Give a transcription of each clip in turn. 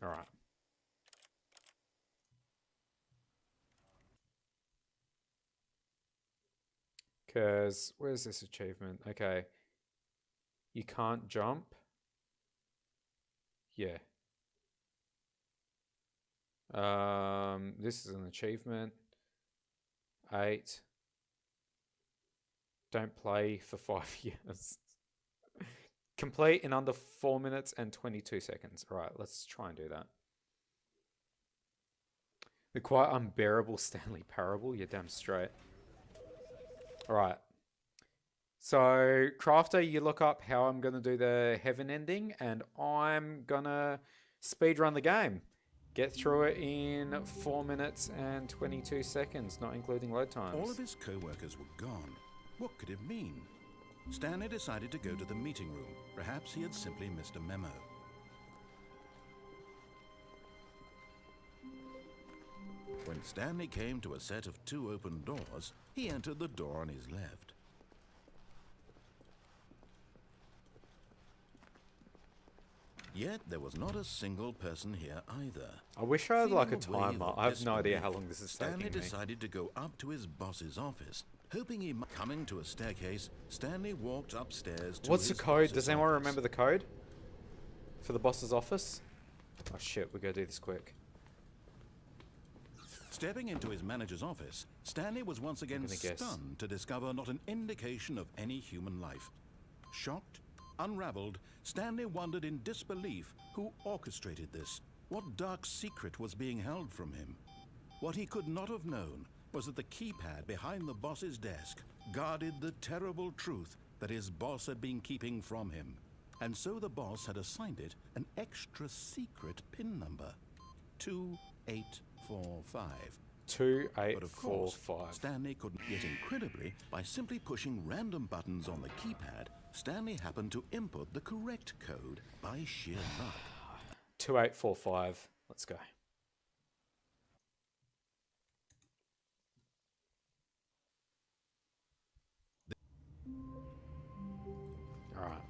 Alright. Because, where's this achievement? Okay. You can't jump. Yeah. This is an achievement. 8. Don't play for 5 years. Complete in under 4 minutes and 22 seconds. Alright, let's try and do that. The quite unbearable Stanley parable. You're damn straight. Alright. So, Crafter, you look up how I'm going to do the heaven ending, and I'm going to speedrun the game. Get through it in 4 minutes and 22 seconds, not including load times. All of his co-workers were gone. What could it mean? Stanley decided to go to the meeting room. Perhaps he had simply missed a memo. When Stanley came to a set of 2 open doors, he entered the door on his left. Yet there was not a single person here either. I wish I had like a timer. I have no idea how long this is taking me. Stanley decided to go up to his boss's office, hoping he might. Coming to a staircase, Stanley walked upstairs to What's the code? Does anyone remember the code for the boss's office? Oh shit, we gotta do this quick. Stepping into his manager's office, Stanley was once again stunned to discover not an indication of any human life. Shocked, unraveled, Stanley wondered in disbelief who orchestrated this. What dark secret was being held from him? What he could not have known was that the keypad behind the boss's desk guarded the terrible truth that his boss had been keeping from him. And so the boss had assigned it an extra secret PIN number. 2845. 2845. But of course, Stanley couldn't. Yet incredibly, by simply pushing random buttons on the keypad, Stanley happened to input the correct code by sheer luck. 2845. Let's go. Alright.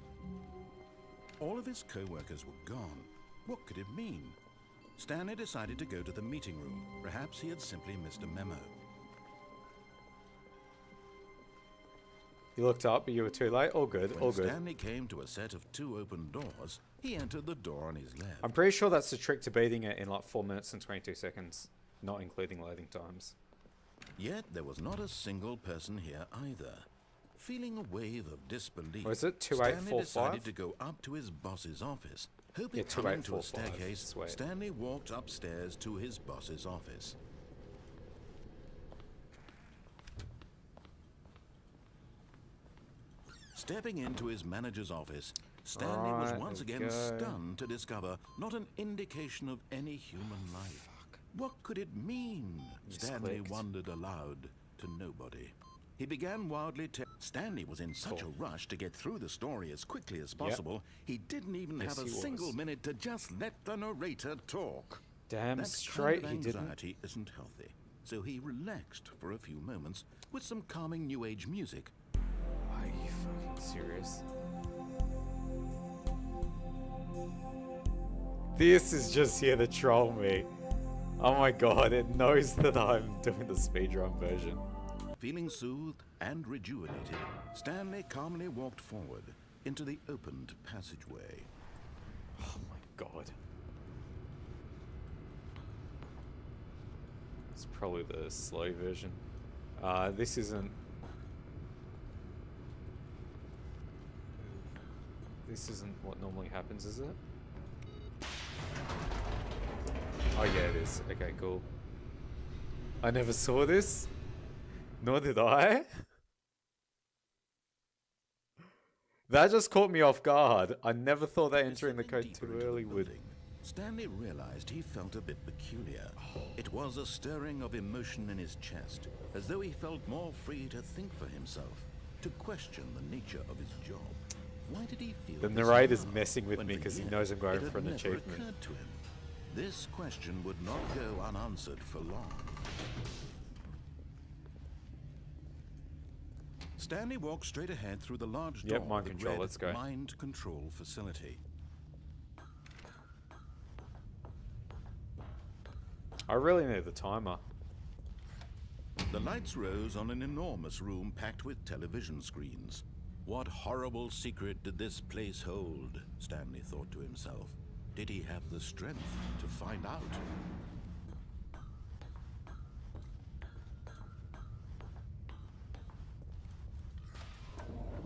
All of his co-workers were gone. What could it mean? Stanley decided to go to the meeting room. Perhaps he had simply missed a memo. You looked up, but you were too late. All good, all good. When Stanley came to a set of 2 open doors, he entered the door on his left. I'm pretty sure that's the trick to beating it in like 4 minutes and 22 seconds, not including loading times. Yet there was not a single person here either. Feeling a wave of disbelief, Or is it Stanley 2845? decided to go up to his boss's office. Hoping coming to a staircase, Sweet. Stanley walked upstairs to his boss's office. Stepping into his manager's office, Stanley was once again stunned to discover not an indication of any human life. What could it mean? Stanley wondered aloud to nobody. He began wildly Stanley was in such a rush to get through the story as quickly as possible, he didn't even have a single minute to just let the narrator talk. Damn That straight kind of he didn't. anxiety isn't healthy, so he relaxed for a few moments with some calming new age music. Are you fucking serious? This is just here to troll me. Oh my god, it knows that I'm doing the speedrun version. Feeling soothed and rejuvenated, Stanley calmly walked forward into the opened passageway. Oh my god. It's probably the slow version. This isn't... This isn't what normally happens, is it? Oh yeah, it is. Okay, cool. I never saw this. Nor did I. That just caught me off guard. I never thought that entering the code too early would... Stanley realized he felt a bit peculiar. It was a stirring of emotion in his chest, as though he felt more free to think for himself, to question the nature of his job. Why did he feel The this narrator's now, messing with when me for because he years knows I'm going it for an had never achievement. occurred to him? This question would not go unanswered for long. Stanley walked straight ahead through the large door mind that control, read let's go. Mind Control Facility. I really need the timer. The lights rose on an enormous room packed with television screens. What horrible secret did this place hold? Stanley thought to himself. Did he have the strength to find out?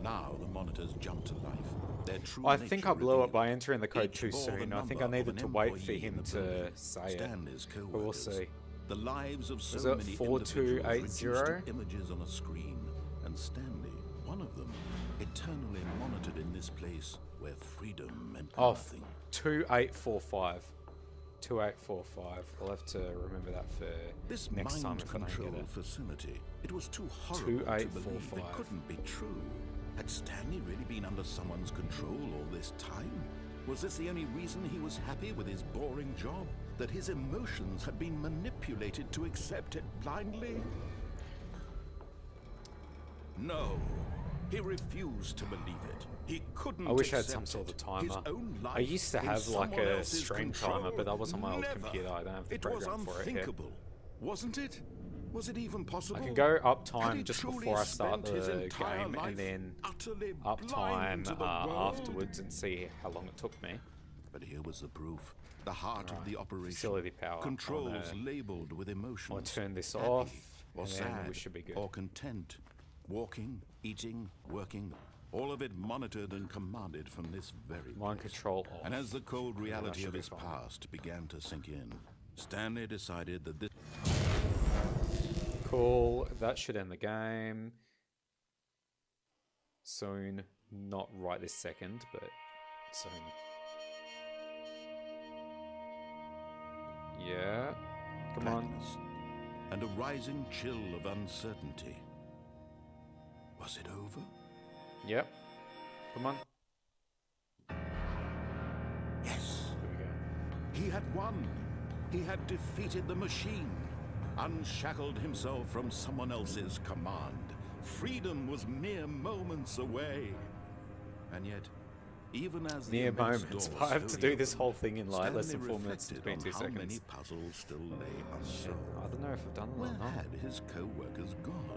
Now the monitors jumped to life. Their true I think I blew it revealed. by entering the code Each too bore the soon. I think I number of needed an to wait for employee in him the to building. say it. Stanley's But we'll co-workers. see. The lives of so Is it many 4280? individuals reduced to images on a screen, and Stanley, one of them, eternally monitored in this place where freedom meant Oh, nothing. 2845. 2845. I'll have to remember that for This next time mind if I don't control get it. facility, it was too horrible to believe it 2845. couldn't be true. Had Stanley really been under someone's control all this time? Was this the only reason he was happy with his boring job? That his emotions had been manipulated to accept it blindly? No, he refused to believe it. He couldn't. I wish I had accept some sort of it. His timer. own I life used to in have like someone a else's stream control. timer, but that was on my old Never. computer. I don't have the It was program for it here. unthinkable, wasn't it? Was it even possible? I can go up Had time he just truly before I start spent his the entire game, life and then utterly up time blind to the world? afterwards and see how long it took me. But here was the proof. The heart of the operation. Facility power. Controls labeled with emotions. I'll turn this Happy off, or and sad, then we should be good. or content. Walking, eating, working. All of it monitored and commanded from this very Mind place. control off. And as the cold reality should of be his fine. past began to sink in, Stanley decided that this Cool. That should end the game. Soon. Not right this second, but soon. Yeah. Come on. blackness and a rising chill of uncertainty. Was it over? Yep. Come on. Yes. Here we go. He had won. He had defeated the machine, unshackled himself from someone else's command. Freedom was mere moments away. And yet, even as the Mere immense moments. door But I have to slowly do this whole thing in like less than Stanley 4 minutes and reflected 22 on how many seconds. puzzles still lay Shit. unsolved. I don't know if I've done it Where or not. had his co-workers gone?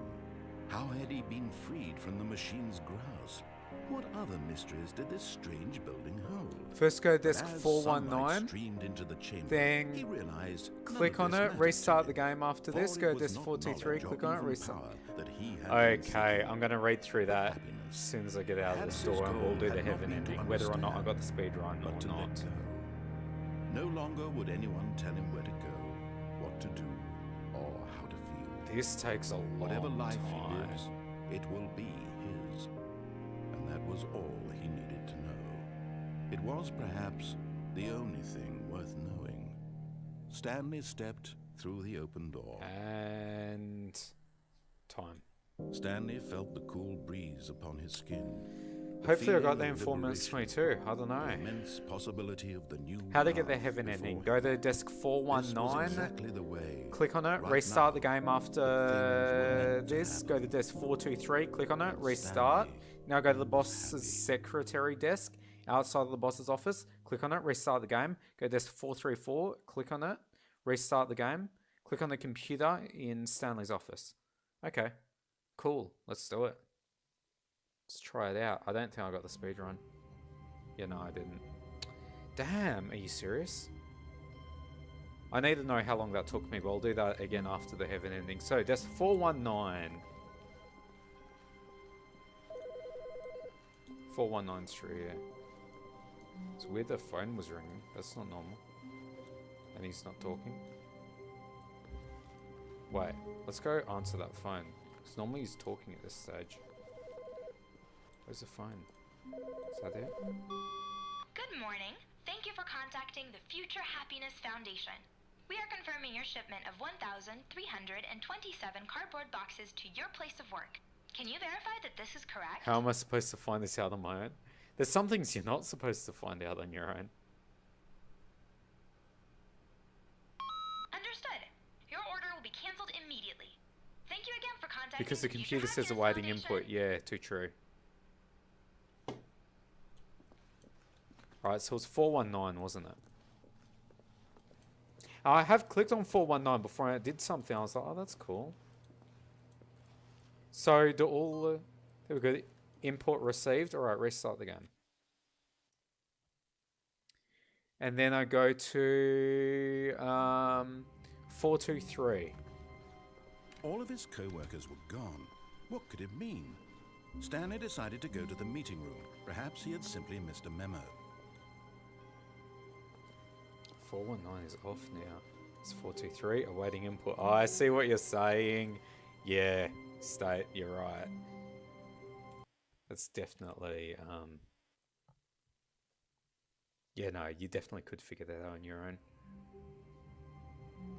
How had he been freed from the machine's grasp? What other mysteries did this strange building hold? First go desk As 419. sunlight streamed into the chamber, Then he realized none click of on this it, mattered restart to the him, game after for this. it Go was desk not 423, knowledge or click on it, even restart. power that he had been Okay, seeking. I'm going to read through that Happiness. as soon as I get out of the Perhaps store, his and we'll goal do the had not heaven been to ending, whether or not I understand, got the speed run but or to not. let go. No longer would anyone tell him where to go, what to do, or how to feel. This takes a long Whatever life he time. lives, it will be his. And that was all he needed to know. It was perhaps the only thing worth knowing. Stanley stepped through the open door. And time. Stanley felt the cool breeze upon his skin. The Hopefully I got feeling there in of 4 minutes liberation, 22. I don't the know. immense possibility of the new How to get the path heaven before ending. him. Go to desk This was 419. exactly the way. Click on it, Right restart the now, game that after things were meant to this. Go to happen. desk 423, click on it, And restart. Stanley Now go to the was boss's happy. secretary desk outside of the boss's office. Click on it, restart the game. Go to desk 434, click on it, restart the game. Click on the computer in Stanley's office. Okay, cool. Let's do it. Let's try it out. I don't think I got the speed run. Yeah, no, I didn't. Damn, are you serious? I need to know how long that took me, but I'll do that again after the heaven ending. So, desk 419. 419's through here. It's weird the phone was ringing. That's not normal. And he's not talking. Wait, let's go answer that phone. Because normally he's talking at this stage. Where's the phone? Is that it? Good morning. Thank you for contacting the Future Happiness Foundation. We are confirming your shipment of 1,327 cardboard boxes to your place of work. Can you verify that this is correct? How am I supposed to find this out on my own? There's some things you're not supposed to find out on your own. Understood. Your order will be canceled immediately. Thank you again for contacting Because the Future computer says Happiness awaiting Foundation. input. Yeah, too true. Right, so it's 419, wasn't it? I have clicked on 419 before and it did something. I was like, oh, that's cool. So do all... there we go. Import received. All right, restart the game. And then I go to 423. All of his co-workers were gone. What could it mean? Stanley decided to go to the meeting room. Perhaps he had simply missed a memo. 419 is off now. It's 423, awaiting input. Oh, I see what you're saying. Yeah, state, you're right. That's definitely... yeah, no, you definitely could figure that out on your own.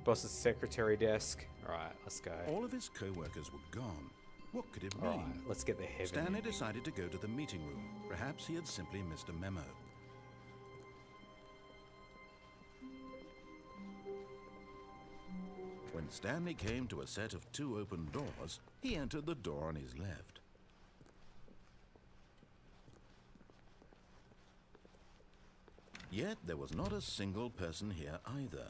Boss's secretary desk. Alright, let's go. All of his co-workers were gone. What could it mean? Alright, let's get the heaven. Stanley decided to go to the meeting room. Perhaps he had simply missed a memo. When Stanley came to a set of 2 open doors, he entered the door on his left. Yet there was not a single person here either.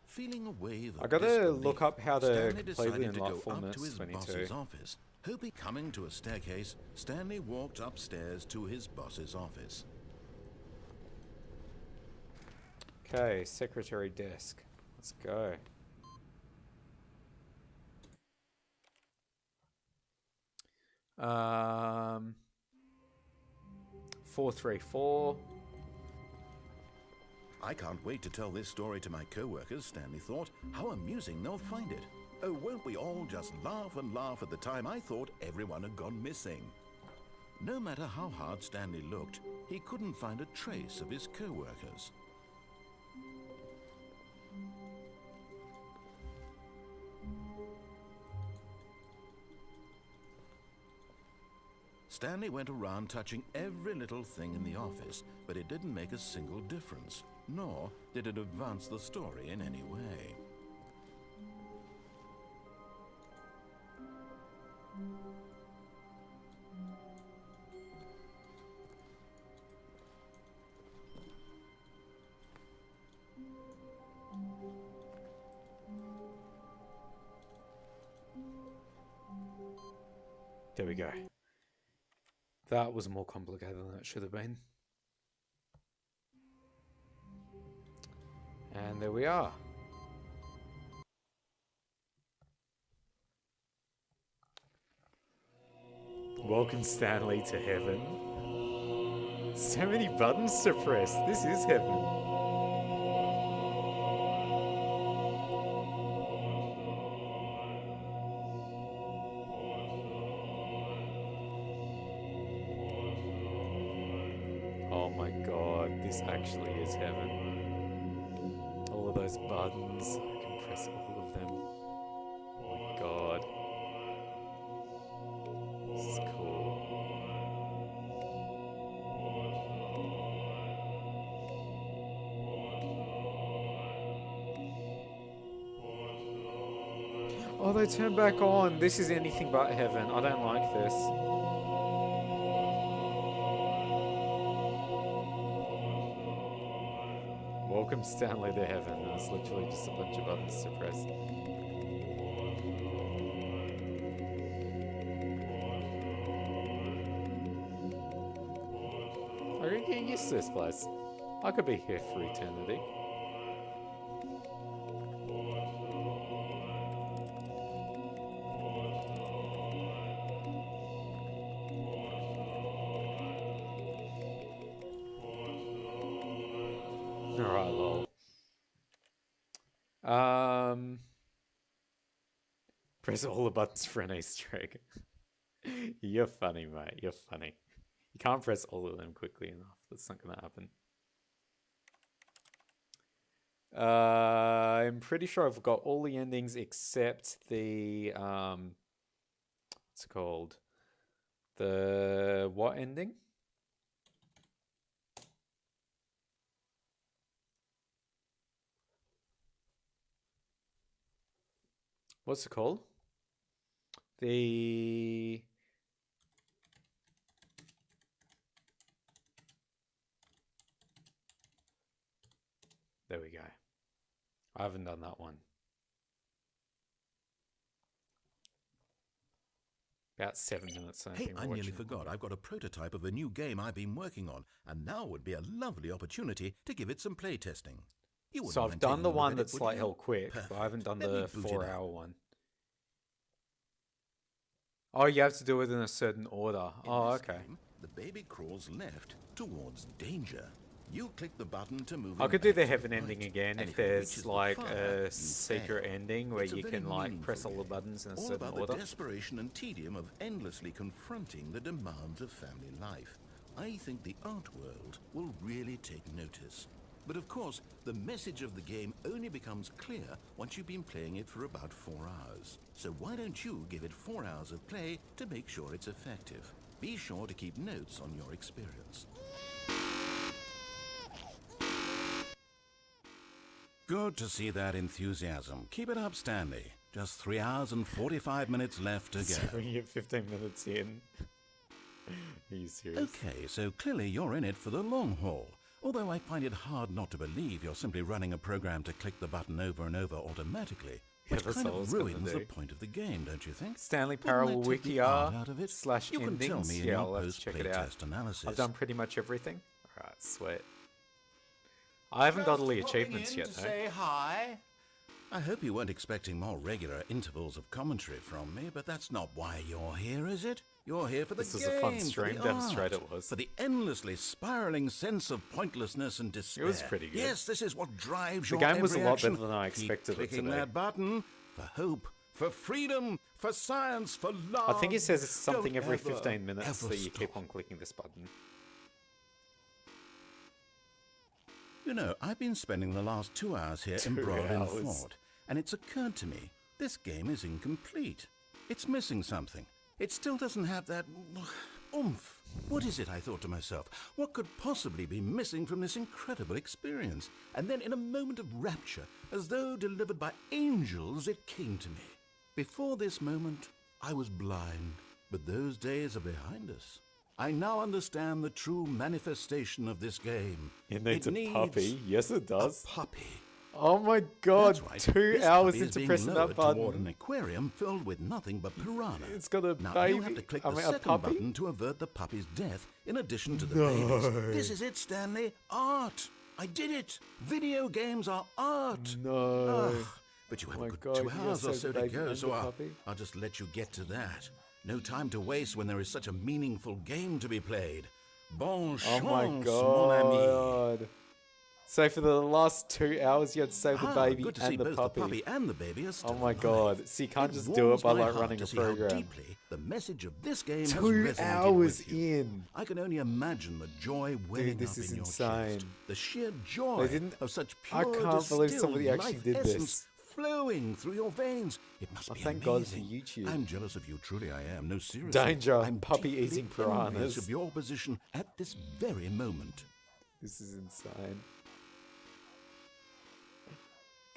Feeling a wave of I gotta disbelief, look up how to Stanley completely decided to unlock go full up minutes to his 22. boss's office. Hoping coming to a staircase, Stanley walked upstairs to his boss's office. Okay, secretary desk. Let's go. Um, 434. I can't wait to tell this story to my co-workers, Stanley thought. How amusing they'll find it. Oh, won't we all just laugh and laugh at the time I thought everyone had gone missing? No matter how hard Stanley looked, he couldn't find a trace of his co-workers. Stanley went around touching every little thing in the office, but it didn't make a single difference, nor did it advance the story in any way. There we go. That was more complicated than it should have been. And there we are. Welcome, Stanley, to heaven. So many buttons to press. This is heaven. Oh my god, this actually is heaven. All of those buttons, I can press all of them. Oh my god. This is cool. Oh, they turn back on. This is anything but heaven. I don't like this. Welcome, Stanley, to heaven. There's literally just a bunch of buttons to press. I can get used to this place. I could be here for eternity. Alright, lol. Press all the buttons for an Easter egg. You're funny, mate. You're funny. You can't press all of them quickly enough. That's not going to happen. I'm pretty sure I've got all the endings except the what's it called? The what ending? What's it called? The there we go. I haven't done that one. About 7 minutes. Hey, I nearly forgot. I've got a prototype of a new game I've been working on, and now would be a lovely opportunity to give it some play testing. So I've done the one that's like hell quick, but I haven't done the 4-hour one. Oh, you have to do it in a certain order. Oh, okay. Game, the baby crawls left towards danger. You click the button to move. I could do the heaven ending again if there's like a secret ending where you can like press all the buttons in a certain order. All about the desperation and tedium of endlessly confronting the demands of family life. I think the art world will really take notice. But of course, the message of the game only becomes clear once you've been playing it for about 4 hours. So why don't you give it 4 hours of play to make sure it's effective? Be sure to keep notes on your experience. Good to see that enthusiasm. Keep it up, Stanley. Just 3 hours and 45 minutes left to go. So we get 15 minutes in. Are you serious? Okay, so clearly you're in it for the long haul. Although I find it hard not to believe you're simply running a program to click the button over and over automatically. Which kind of ruins the point of the game, don't you think? Stanley Parable Wiki /endings. You can tell me in yeah, your let's check it out. Test analysis. I've done pretty much everything. Alright, sweet. I haven't got all the achievements yet, though. Say hi. I hope you weren't expecting more regular intervals of commentary from me, but that's not why you're here, is it? You're here for the game. This was a fun stream, damn straight it was. For the endlessly spiraling sense of pointlessness and despair. It was pretty good. Yes, this is what drives your The game was a lot action. better than I expected Keep it to clicking be. that button for hope, for freedom, for science, for love. I think it says it's something Don't every ever, 15 minutes ever that you keep stop. on clicking this button. You know, I've been spending the last 2 hours here 2 embroiled in hours. thought, and it's occurred to me, this game is incomplete. It's missing something. It still doesn't have that oomph. What is it, I thought to myself? What could possibly be missing from this incredible experience? And then in a moment of rapture, as though delivered by angels, it came to me. Before this moment, I was blind, but those days are behind us. I now understand the true manifestation of this game. It needs a puppy. Yes, it does. A puppy. Oh my god, That's right. 2 This hours puppy is into being pressing lowered that button. toward an aquarium filled with nothing but piranha. It's got a Now baby. you have to click I the mean, a second puppy. button to avert the puppy's death in addition to the babies. This is it, Stanley. Art. I did it. Video games are art. No. Ugh. But you have My a good God, 2 you hours or saved so the to baby go, and so the I'll puppy? just let you get to that. No time to waste when there is such a meaningful game to be played. Bon Oh my chance, mon ami. god. So for the last 2 hours you had to save the baby good to see and the both puppy. the puppy and the baby are still Oh my alive. god. So you can't just do warms it by my like heart running to a see how program. deeply the message of this game has 2 resonated hours with you. in. I can only imagine the joy welling this up is in your insane. chest. The sheer joy didn't- of such I pure can't believe distilled somebody actually life did this. essence flowing through your veins. It must be thank amazing. God for YouTube. I'm jealous of you, truly I am. No, seriously. Danger, I'm puppy deeply eating envious piranhas. of your position at this very moment. This is insane.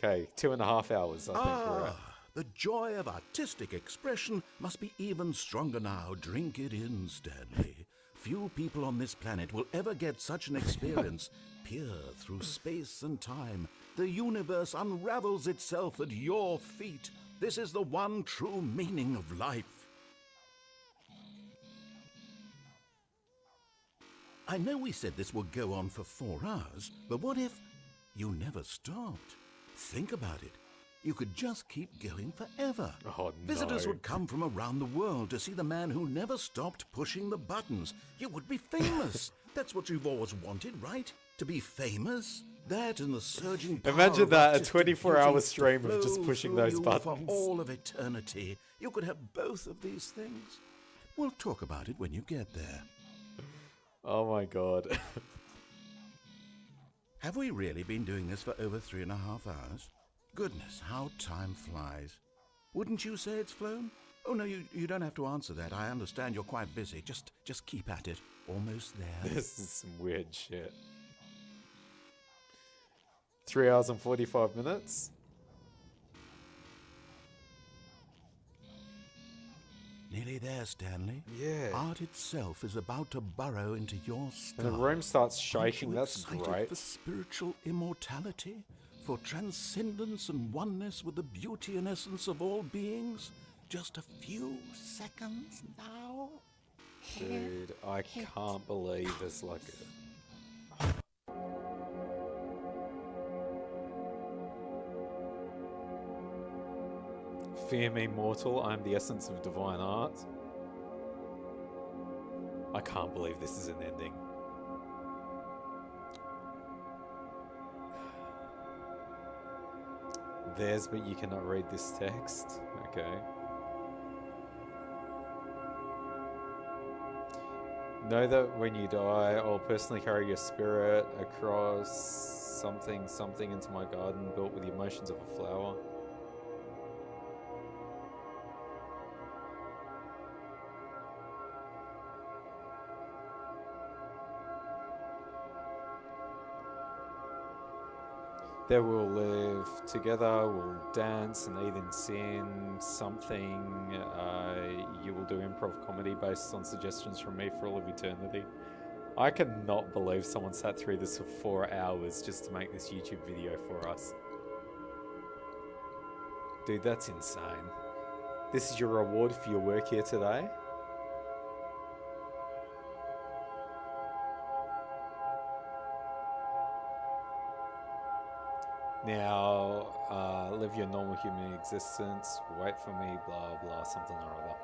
Okay, 2.5 hours I think we're at. The joy of artistic expression must be even stronger now. Drink it in, Stanley. Few people on this planet will ever get such an experience. Peer through space and time. The universe unravels itself at your feet. This is the one true meaning of life. I know we said this would go on for 4 hours, but what if you never stopped? Think about it. You could just keep going forever. Oh, no. Visitors would come from around the world to see the man who never stopped pushing the buttons. You would be famous. That's what you've always wanted, right? To be famous? That and the surging power Imagine of that, a artistic 24-hour beauty to stream of just flow pushing through those you buttons. For all of eternity. You could have both of these things. We'll talk about it when you get there. Oh my god. Have we really been doing this for over 3.5 hours? Goodness, how time flies. Wouldn't you say it's flown? Oh no, you don't have to answer that. I understand you're quite busy. Just keep at it. Almost there. This is some weird shit. 3 hours and 45 minutes. Nearly there, Stanley. Yeah. Art itself is about to burrow into your skull. And the room starts Aren't shaking. you That's excited great. for spiritual immortality? for transcendence and oneness with the beauty and essence of all beings? Just a few seconds now? Dude, I can't believe it's like... Fear me, mortal, I am the essence of divine art. I can't believe this is an ending. There's, but you cannot read this text. Okay. Know that when you die, I'll personally carry your spirit across something into my garden built with the emotions of a flower. There we'll live together, we'll dance and eat in sin, something, you will do improv comedy based on suggestions from me for all of eternity. I cannot believe someone sat through this for 4 hours just to make this YouTube video for us. Dude, that's insane. This is your reward for your work here today? Now, live your normal human existence, wait for me, blah blah, something or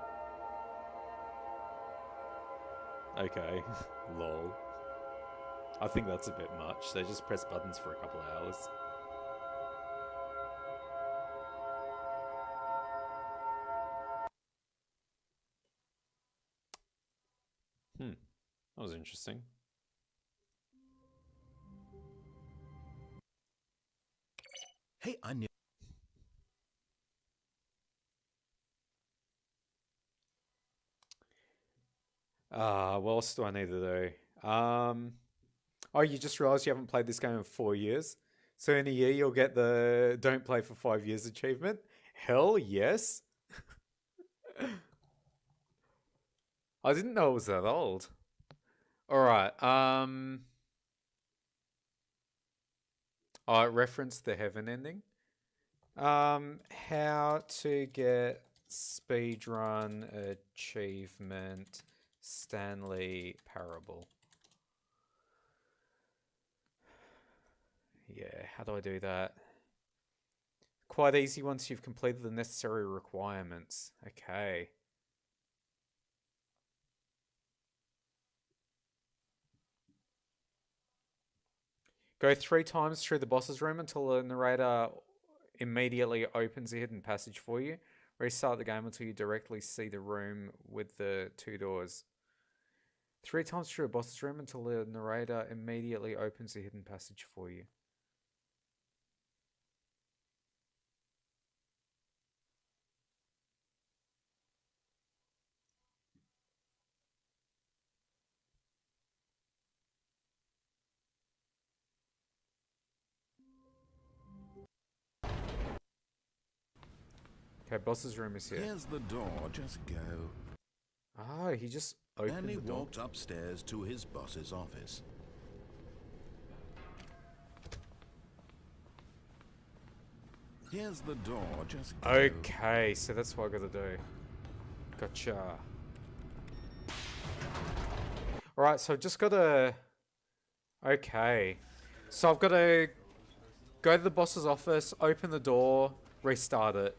other. Okay, lol. I think that's a bit much. They just press buttons for a couple of hours. That was interesting. Hey, I knew. What else do I need to do? Oh, you just realized you haven't played this game in 4 years? So in a year you'll get the don't play for 5 years achievement? Hell yes. I didn't know it was that old. Alright, I referenced the heaven ending. How to get speedrun achievement Stanley parable. Yeah, how do I do that? Quite easy once you've completed the necessary requirements. Okay. Go 3 times through the boss's room until the narrator immediately opens a hidden passage for you. Restart the game until you directly see the room with the 2 doors. 3 times through a boss's room until the narrator immediately opens a hidden passage for you. Okay, boss's room is here. Here's the door, just go. Ah, he just opened Stanley the door. walked upstairs to his boss's office. Here's the door, just go. Okay, so that's what I gotta do. Gotcha. Alright, so I've just gotta... Okay. So I've gotta go to the boss's office, open the door, restart it.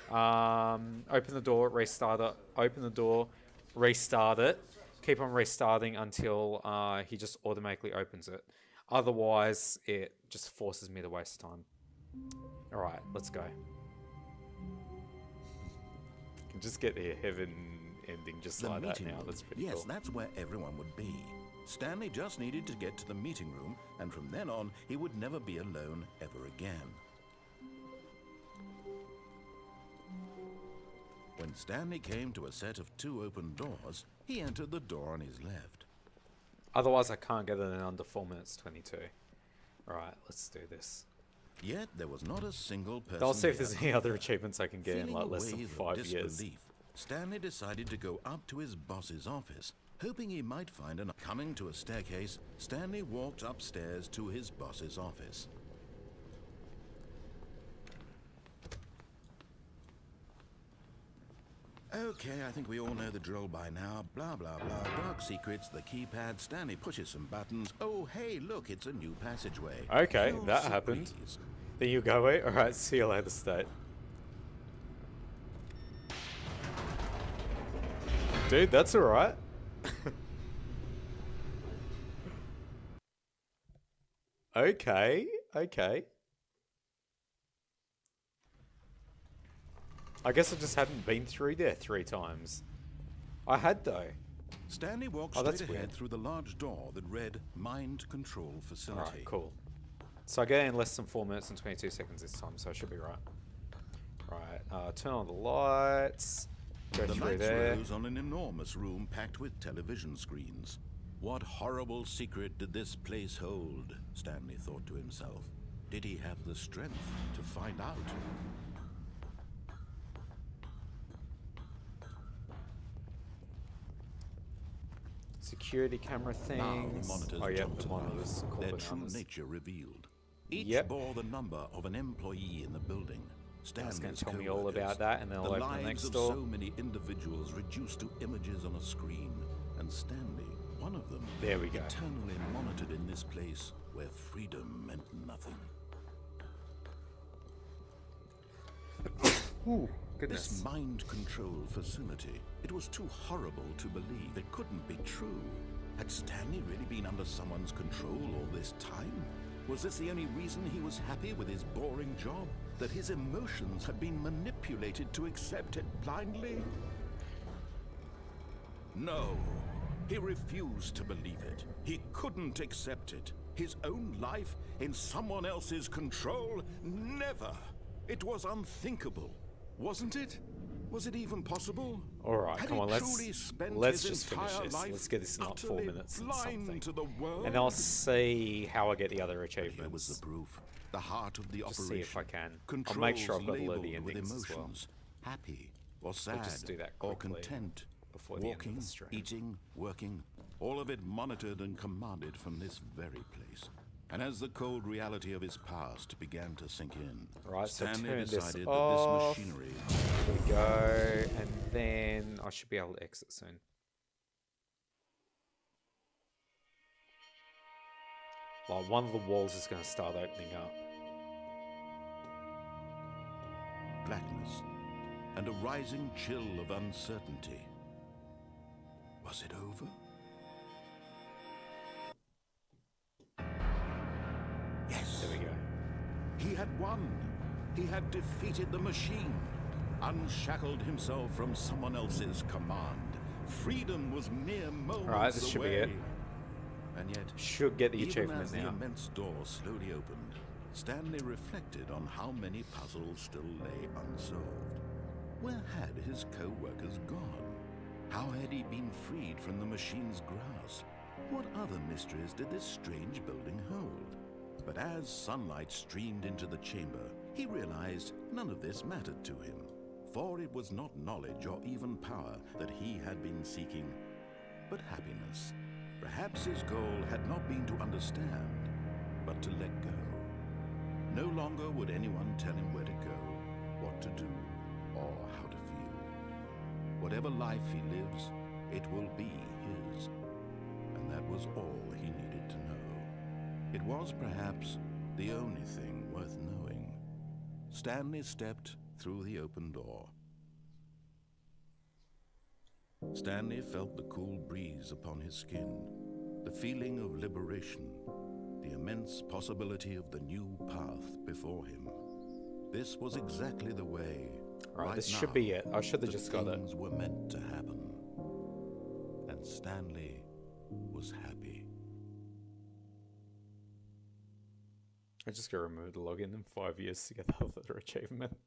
Open the door, restart it, open the door, restart it. Keep on restarting until he just automatically opens it. Otherwise, it just forces me to waste time. Alright, let's go. Can just get the heaven ending just like that now. That's pretty cool. Yes, that's where everyone would be. Stanley just needed to get to the meeting room, and from then on, he would never be alone ever again. When Stanley came to a set of 2 open doors, he entered the door on his left. Otherwise, I can't get it in under 4 minutes 22. Alright, let's do this. Yet there was not a single person. I'll see if there. there's any other achievements I can get in Feeling like a less than wave of 5 years. disbelief, Stanley decided to go up to his boss's office, hoping he might find an... Coming to a staircase, Stanley walked upstairs to his boss's office. Okay, I think we all know the drill by now. Blah, blah, blah. Dark secrets, the keypad. Stanley pushes some buttons. Oh, hey, look, it's a new passageway. Okay, Feels that a happened. breeze. Then you go away. All right, see you later, state. Dude, that's all right. Okay, okay. I guess I just hadn't been through there 3 times. I had though. Stanley walked Oh, that's straight ahead weird. through the large door that read Mind Control Facility. Alright, cool. So I get in less than 4 minutes and 22 seconds this time, so I should be right. Right, turn on the lights. Go The through lights there. rose on an enormous room packed with television screens. What horrible secret did this place hold? Stanley thought to himself. Did he have the strength to find out? Security camera Now the things. monitors Oh, yeah, jumped the to life, monitors. Call their the true numbers. nature revealed. Each Yep. bore the number of an employee in the building. That's going Stanley's to tell me all co-workers. about that, and then I'll The open the lives next of door. so many individuals reduced to images on a screen, and Stanley, one of them, There we go. eternally monitored in this place where freedom meant nothing. Ooh, goodness. This mind control facility, it was too horrible to believe. It couldn't be true. Had Stanley really been under someone's control all this time? Was this the only reason he was happy with his boring job? That his emotions had been manipulated to accept it blindly? No. He refused to believe it. He couldn't accept it. His own life in someone else's control? Never. It was unthinkable. Wasn't it? Was it even possible? All right, Had come he on, truly spent let's his just finish entire this. life Let's get this in like 4 utterly minutes and blind something. to the world? And I'll see how I get the other Here was the achievements. proof. The heart of the Just operation. see if I can. I'll Controls make sure I've got all of the labeled with endings as well. emotions. Happy or sad just do that or quickly content. before the end of Walking, the stream. eating, working, all of it monitored and commanded from this very place. And as the cold reality of his past began to sink in, Right, so Stanley turn this decided that off. this machinery. Here we go, and then I should be able to exit soon. Like one of the walls is going to start opening up. Blackness and a rising chill of uncertainty. Was it over? Yes. There we go. He had won. He had defeated the machine, unshackled himself from someone else's command. Freedom was mere moments away. Alright, this should be it. And yet, Should get the even achievement as now. the immense door slowly opened, Stanley reflected on how many puzzles still lay unsolved. Where had his co-workers gone? How had he been freed from the machine's grasp? What other mysteries did this strange building hold? But as sunlight streamed into the chamber, he realized none of this mattered to him, for it was not knowledge or even power that he had been seeking, but happiness. Perhaps his goal had not been to understand, but to let go. No longer would anyone tell him where to go, what to do, or how to feel. Whatever life he lives, it will be his. And that was all he needed to know. It was perhaps the only thing worth knowing. Stanley stepped through the open door. Stanley felt the cool breeze upon his skin, the feeling of liberation, the immense possibility of the new path before him. This was exactly the way. Right, this now, should be it. I should have that just got it. things were meant to happen. And Stanley was happy. I just gotta remove the login in 5 years to get the other achievement.